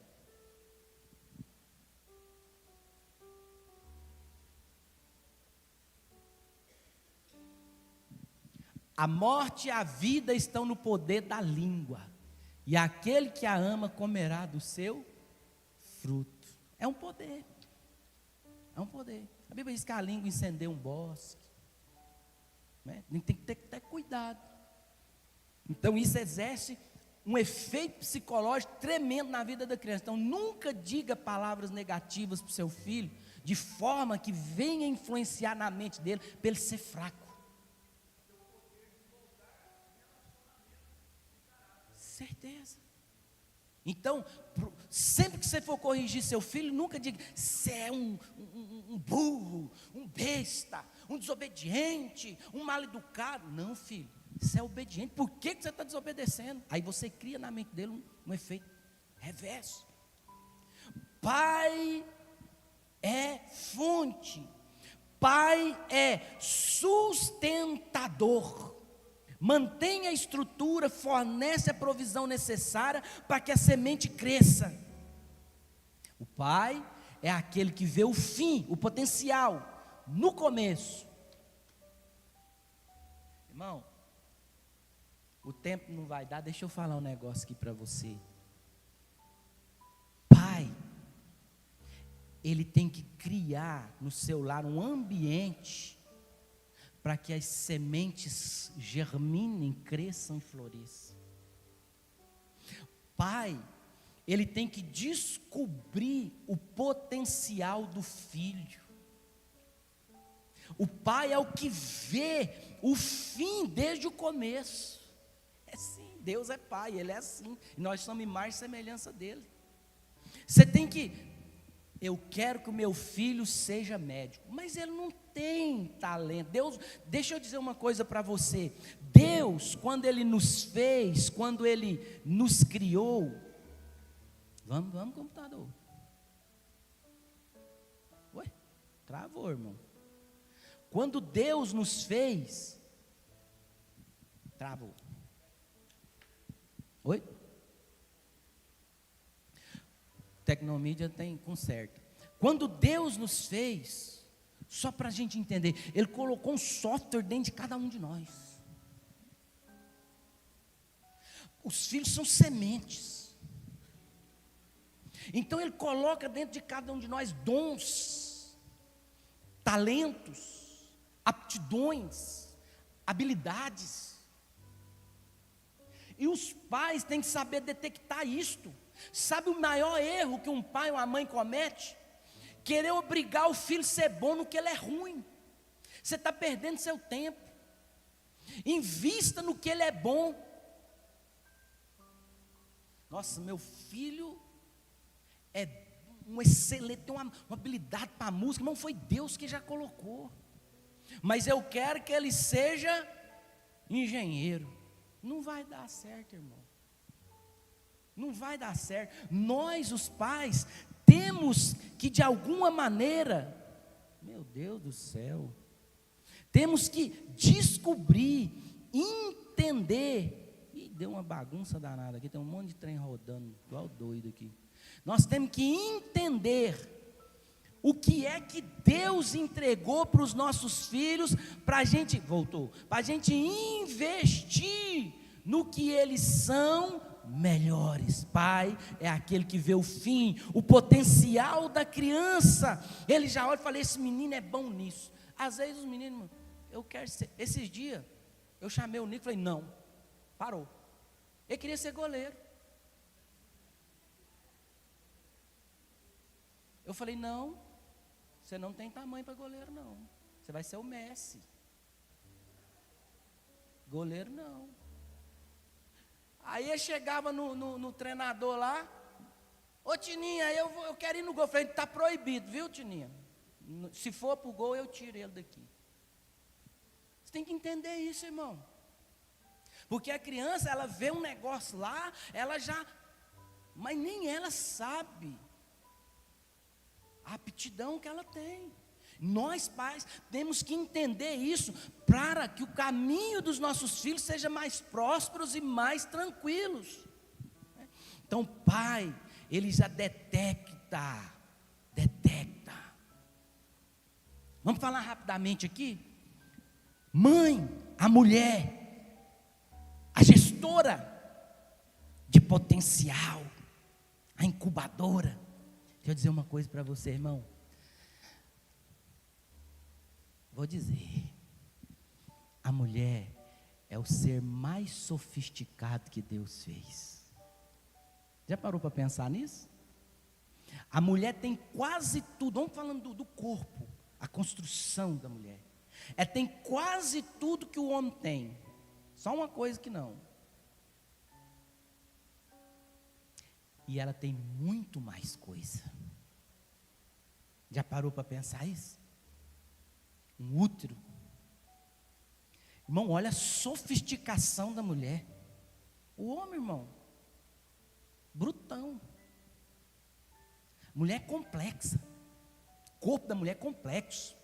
A morte e a vida estão no poder da língua, e aquele que a ama comerá do seu fruto. É um poder. É um poder. A Bíblia diz que a língua incendeia um bosque. Né? Tem que ter cuidado. Então isso exerce um efeito psicológico tremendo na vida da criança. Então, nunca diga palavras negativas para o seu filho, de forma que venha influenciar na mente dele, para ele ser fraco. Certeza. Então, sempre que você for corrigir seu filho, nunca diga: você é um burro, um besta, um desobediente, um mal educado. Não, filho, você é obediente. Por que você está desobedecendo? Aí você cria na mente dele um efeito reverso. Pai é fonte, pai é sustentador. Mantém a estrutura, fornece a provisão necessária para que a semente cresça. O pai é aquele que vê o fim, o potencial, no começo. Irmão, o tempo não vai dar, deixa eu falar um negócio aqui para você. Pai, ele tem que criar no seu lar um ambiente para que as sementes germinem, cresçam e floresçam. Pai, ele tem que descobrir o potencial do filho. O pai é o que vê o fim desde o começo. É assim, Deus é pai, ele é assim. E nós somos imagem e semelhança dele. Você tem que... Eu quero que o meu filho seja médico, mas ele não tem talento. Deus, deixa eu dizer uma coisa para você. Deus, quando Ele nos fez, quando Ele nos criou, vamos computador. Ué, travou, irmão. Quando Deus nos fez, travou. Oi? Tecnomídia tem conserto. Quando Deus nos fez, só para a gente entender, Ele colocou um software dentro de cada um de nós. Os filhos são sementes. Então Ele coloca dentro de cada um de nós dons, talentos, aptidões, habilidades. E os pais têm que saber detectar isto. Sabe o maior erro que um pai ou uma mãe comete? Querer obrigar o filho a ser bom no que ele é ruim. Você está perdendo seu tempo. Invista no que ele é bom. Nossa, meu filho é um excelente, tem uma habilidade para a música. Não foi Deus que já colocou. Mas eu quero que ele seja engenheiro. Não vai dar certo, irmão. Não vai dar certo. Nós, os pais, temos que de alguma maneira, meu Deus do céu, temos que descobrir, entender. Ih, deu uma bagunça danada aqui, tem um monte de trem rodando, igual doido aqui. Nós temos que entender o que é que Deus entregou para os nossos filhos, para a gente, para a gente investir no que eles são melhores. Pai é aquele que vê o fim, o potencial da criança. Ele já olha e fala: esse menino é bom nisso. Às vezes os meninos, eu quero ser. Esses dias eu chamei o Nico e falei: não, parou. Ele queria ser goleiro. Eu falei: não, você não tem tamanho para goleiro, não. Você vai ser o Messi. Goleiro não. Aí ele chegava no treinador lá: ô Tininha, eu quero ir no gol. Eu falei: está proibido, viu, Tininha? Se for para o gol, eu tiro ele daqui. Você tem que entender isso, irmão. Porque a criança, ela vê um negócio lá, ela já, mas nem ela sabe a aptidão que ela tem. Nós, pais, temos que entender isso, para que o caminho dos nossos filhos seja mais prósperos e mais tranquilos. Então, pai, ele já detecta. Vamos falar rapidamente aqui? Mãe, a mulher, a gestora de potencial, a incubadora. Deixa eu dizer uma coisa para você, irmão. Vou dizer, a mulher é o ser mais sofisticado que Deus fez. Já parou para pensar nisso? A mulher tem quase tudo, vamos falando do corpo, a construção da mulher. Tem quase tudo que o homem tem, só uma coisa que não. E ela tem muito mais coisa. Já parou para pensar isso? Um útero. Irmão, olha a sofisticação da mulher. O homem, irmão, brutão. Mulher complexa. O corpo da mulher é complexo.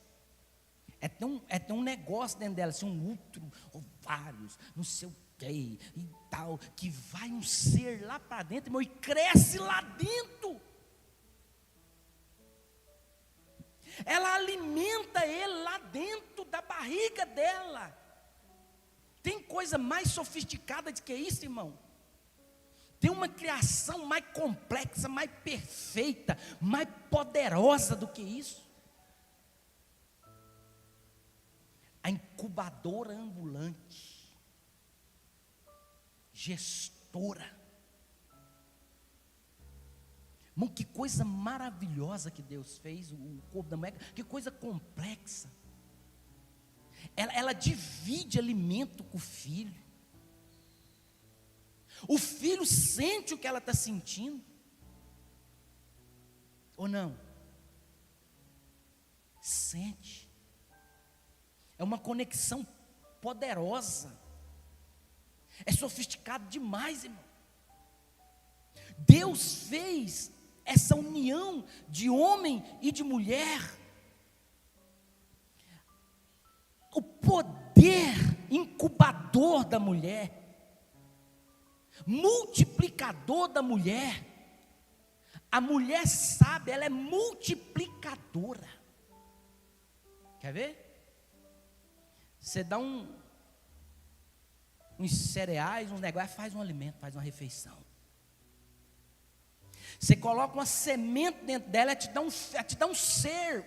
Tem um negócio dentro dela, assim, um útero, ovários, não sei o quê, e tal, que vai um ser lá para dentro, irmão, e cresce lá dentro. Ela alimenta ele lá dentro da barriga dela. Tem coisa mais sofisticada do que isso, irmão? Tem uma criação mais complexa, mais perfeita, mais poderosa do que isso? A incubadora ambulante, gestora. Irmão, que coisa maravilhosa que Deus fez, o corpo da mulher, que coisa complexa. Ela divide alimento com o filho. O filho sente o que ela está sentindo, ou não? Sente. É uma conexão poderosa. É sofisticado demais, irmão. Deus fez essa união de homem e de mulher. O poder incubador da mulher, multiplicador da mulher. A mulher sabe, ela é multiplicadora. Quer ver? Você dá uns cereais, uns negócios, faz um alimento, faz uma refeição. Você coloca uma semente dentro dela, ela te dá um ser.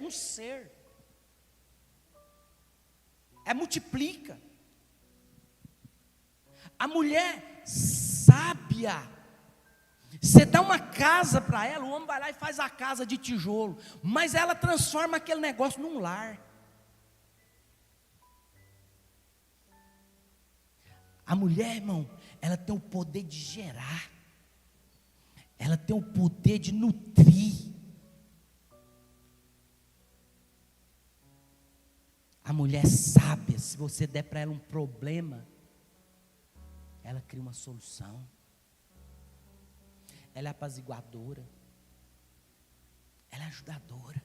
Multiplica. A mulher sábia, você dá uma casa para ela, o homem vai lá e faz a casa de tijolo, mas ela transforma aquele negócio num lar. A mulher, irmão, ela tem o poder de gerar, ela tem o poder de nutrir. A mulher sábia, se você der para ela um problema, ela cria uma solução. Ela é apaziguadora, ela é ajudadora.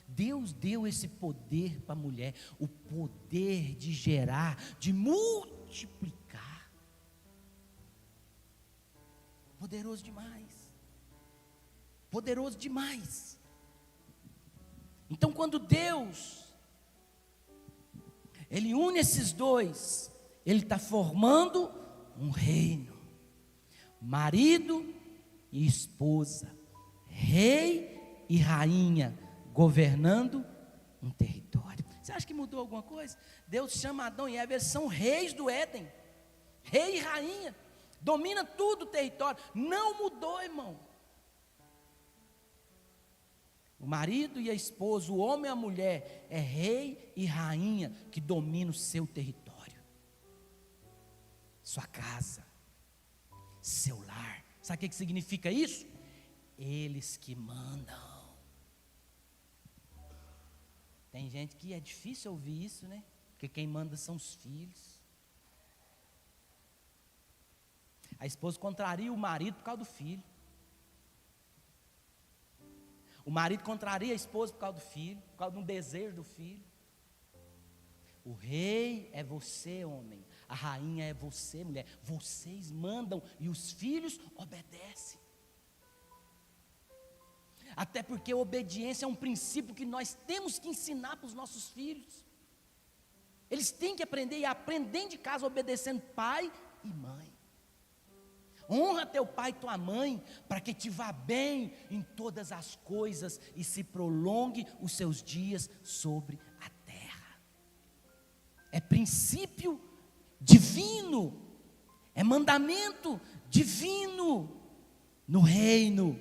Deus deu esse poder para a mulher, o poder de gerar, de multiplicar. Poderoso demais. Poderoso demais. Então, quando Deus Ele une esses dois, Ele está formando um reino. Marido e esposa, rei e rainha, governando um território. Você acha que mudou alguma coisa? Deus chama Adão e Eva, eles são reis do Éden, rei e rainha, domina tudo o território. Não mudou, irmão. O marido e a esposa, o homem e a mulher, é rei e rainha que domina o seu território, sua casa, seu lar. Sabe o que significa isso? Eles que mandam. Tem gente que é difícil ouvir isso, né? Porque quem manda são os filhos. A esposa contraria o marido por causa do filho. O marido contraria a esposa por causa do filho, por causa de um desejo do filho. O rei é você, homem. A rainha é você, mulher. Vocês mandam e os filhos obedecem. Até porque a obediência é um princípio que nós temos que ensinar para os nossos filhos. Eles têm que aprender, e aprendem de casa obedecendo pai e mãe. Honra teu pai e tua mãe, para que te vá bem em todas as coisas e se prolongue os seus dias sobre a terra. É princípio divino, é mandamento divino. No reino,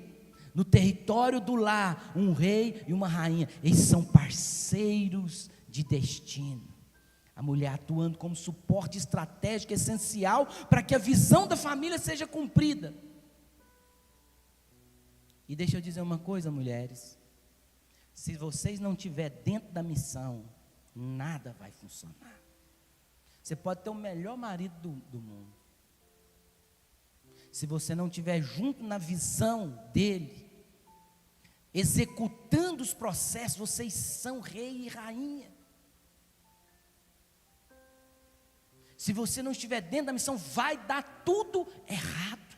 no território do lar, um rei e uma rainha, eles são parceiros de destino. A mulher atuando como suporte estratégico essencial para que a visão da família seja cumprida. E deixa eu dizer uma coisa, mulheres, se vocês não estiverem dentro da missão, nada vai funcionar. Você pode ter o melhor marido do mundo, se você não estiver junto na visão dele, executando os processos, vocês são rei e rainha. Se você não estiver dentro da missão, vai dar tudo errado.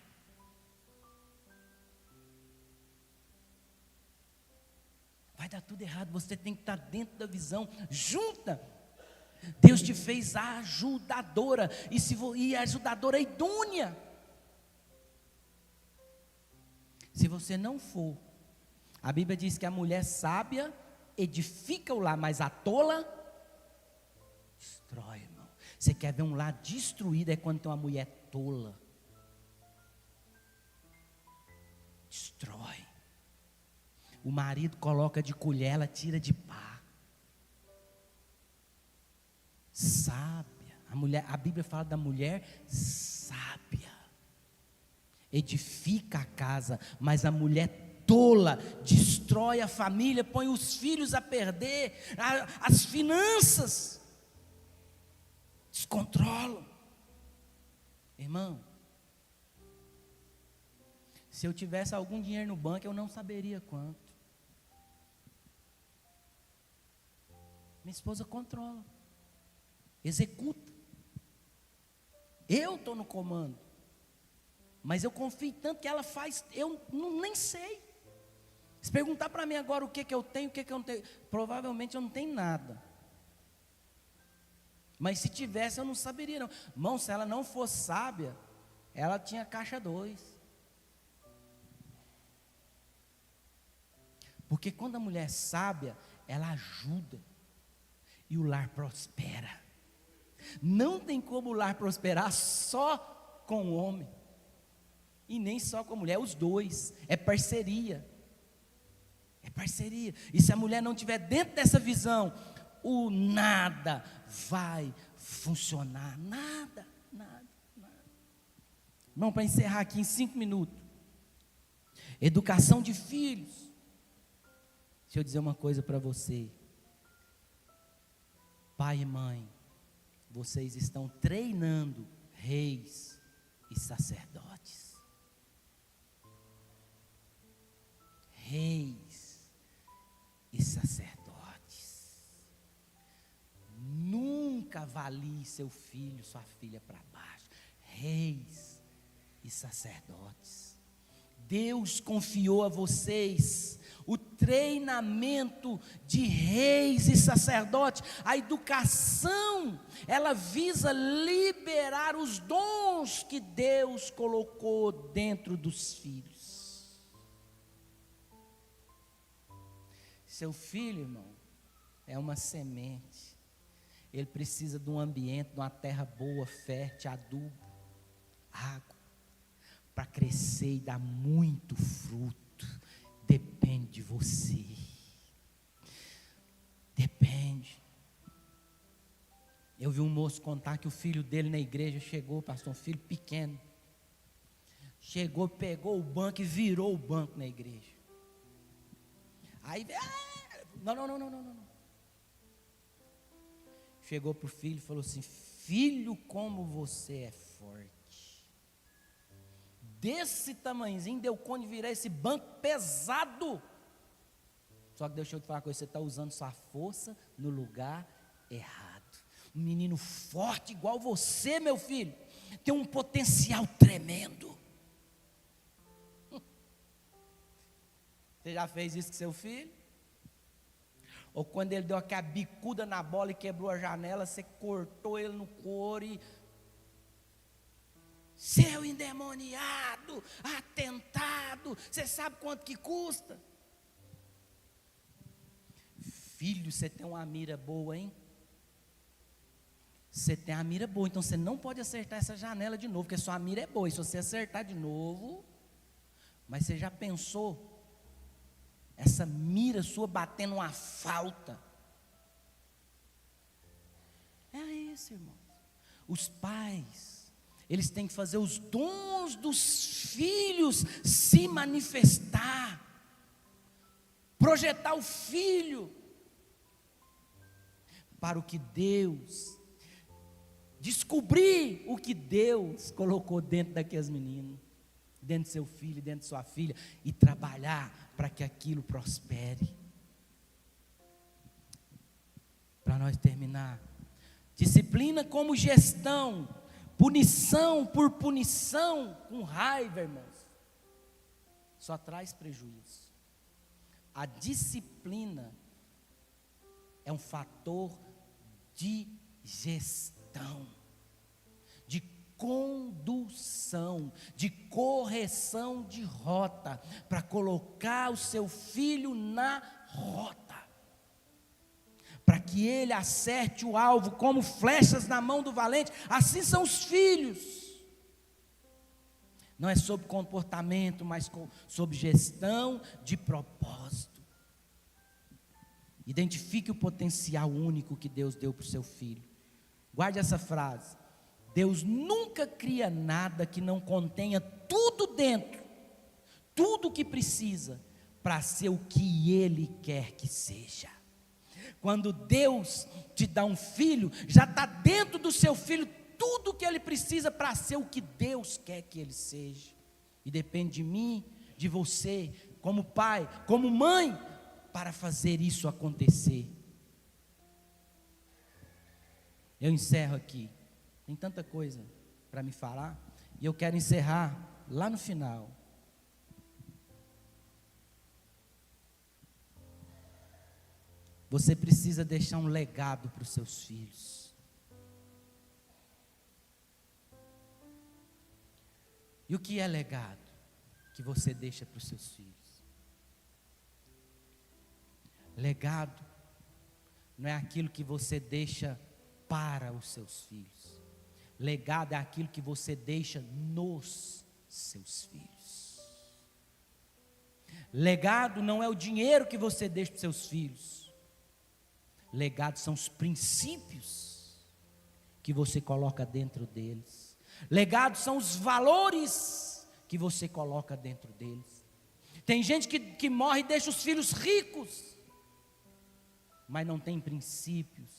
Vai dar tudo errado, você tem que estar dentro da visão, junta. Deus te fez a ajudadora, e a ajudadora é idônea. Se você não for, a Bíblia diz que a mulher sábia edifica o lar, mas a tola destrói, irmão. Você quer ver um lar destruído, é quando tem uma mulher tola. Destrói. O marido coloca de colher, ela tira de pá. Sábia. A Bíblia fala da mulher sábia. Edifica a casa, mas a mulher tola destrói a família, põe os filhos a perder, as finanças descontrolam. Irmão, se eu tivesse algum dinheiro no banco, eu não saberia quanto. Minha esposa controla, executa. Eu estou no comando, mas eu confio tanto que ela faz, eu nem sei. Se perguntar para mim agora o que eu tenho, o que eu não tenho, provavelmente eu não tenho nada. Mas se tivesse, eu não saberia não. Irmão, se ela não fosse sábia, ela tinha caixa 2. Porque quando a mulher é sábia, ela ajuda. E o lar prospera. Não tem como o lar prosperar só com o homem. E nem só com a mulher, os dois. É parceria. É parceria. E se a mulher não estiver dentro dessa visão, o nada vai funcionar. Nada. Não, para encerrar aqui em 5 minutos. Educação de filhos. Deixa eu dizer uma coisa para você. Pai e mãe, vocês estão treinando reis e sacerdotes. Reis e sacerdotes. Nunca avalie seu filho, sua filha para baixo. Reis e sacerdotes. Deus confiou a vocês o treinamento de reis e sacerdotes. A educação, ela visa liberar os dons que Deus colocou dentro dos filhos. Seu filho, irmão, é uma semente. Ele precisa de um ambiente, de uma terra boa, fértil, adubo, água, para crescer e dar muito fruto. Depende de você. Depende. Eu vi um moço contar que o filho dele na igreja chegou, pastor, um filho pequeno. Chegou, pegou o banco e virou o banco na igreja. Aí, não. Chegou para o filho e falou assim: filho, como você é forte. Desse tamanhozinho, deu conta de virar esse banco pesado. Só que deixa eu te falar uma coisa, você está usando sua força no lugar errado. Um menino forte igual você, meu filho, tem um potencial tremendo. Você já fez isso com seu filho? Ou quando ele deu aquela bicuda na bola e quebrou a janela, você cortou ele no couro e... Seu endemoniado, atentado, você sabe quanto que custa? Filho, você tem uma mira boa, hein? você tem a mira boa, então você não pode acertar essa janela de novo, porque sua mira é boa, e se você acertar de novo, mas você já pensou, essa mira sua batendo uma falta? É isso, irmãos. Os pais, eles têm que fazer os dons dos filhos se manifestar, projetar o filho para o que Deus, descobrir o que Deus colocou dentro daqueles meninos, dentro do seu filho, dentro de sua filha, e trabalhar para que aquilo prospere. Para nós terminar, disciplina como gestão, punição por punição, com raiva, irmãos, só traz prejuízo. A disciplina é um fator de gestão, de condução, de correção de rota, para colocar o seu filho na rota, para que ele acerte o alvo, como flechas na mão do valente. Assim são os filhos. Não é sobre comportamento, mas sobre gestão de propósito. Identifique o potencial único que Deus deu para o seu filho. Guarde essa frase: Deus nunca cria nada que não contenha tudo dentro, tudo o que precisa para ser o que Ele quer que seja. Quando Deus te dá um filho, já está dentro do seu filho tudo o que ele precisa para ser o que Deus quer que ele seja. E depende de mim, de você, como pai, como mãe, para fazer isso acontecer. Eu encerro aqui. Tem tanta coisa para me falar, e eu quero encerrar lá no final. Você precisa deixar um legado para os seus filhos. E o que é legado que você deixa para os seus filhos? Legado não é aquilo que você deixa para os seus filhos. Legado é aquilo que você deixa nos seus filhos. Legado não é o dinheiro que você deixa para os seus filhos. Legado são os princípios que você coloca dentro deles. Legado são os valores que você coloca dentro deles. Tem gente que morre e deixa os filhos ricos, mas não tem princípios,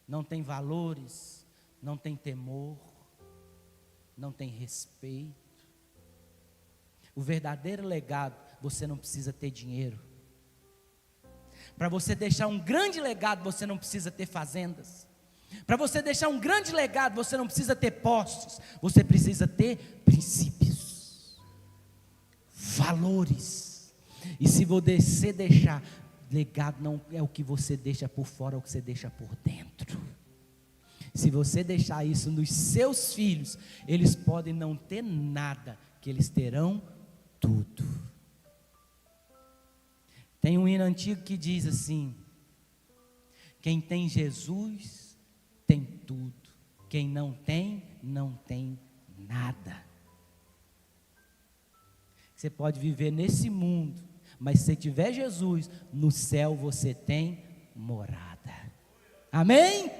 não tem valores, não tem temor, não tem respeito. O verdadeiro legado, você não precisa ter dinheiro. Para você deixar um grande legado, você não precisa ter fazendas. Para você deixar um grande legado, você não precisa ter posses. Você precisa ter princípios, valores. E se você deixar, legado não é o que você deixa por fora, é o que você deixa por dentro. Se você deixar isso nos seus filhos, eles podem não ter nada, que eles terão tudo. Tem um hino antigo que diz assim: quem tem Jesus tem tudo, quem não tem, não tem nada. Você pode viver nesse mundo, mas se tiver Jesus, no céu você tem morada. Amém?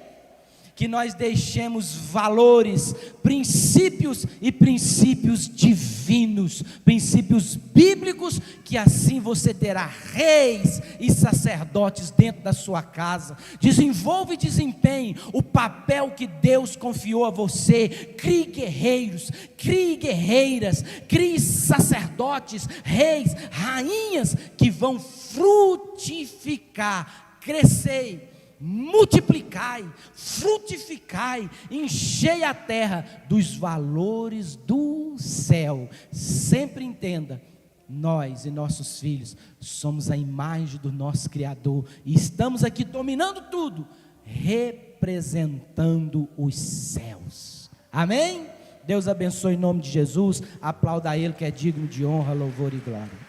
Que nós deixemos valores, princípios e princípios divinos, princípios bíblicos, que assim você terá reis e sacerdotes dentro da sua casa. Desenvolva e desempenhe o papel que Deus confiou a você. Crie guerreiros, crie guerreiras, crie sacerdotes, reis, rainhas, que vão frutificar, crescer, multiplicai, frutificai, enchei a terra dos valores do céu. Sempre entenda, nós e nossos filhos somos a imagem do nosso Criador, e estamos aqui dominando tudo, representando os céus. Amém? Deus abençoe em nome de Jesus. Aplauda a Ele, que é digno de honra, louvor e glória.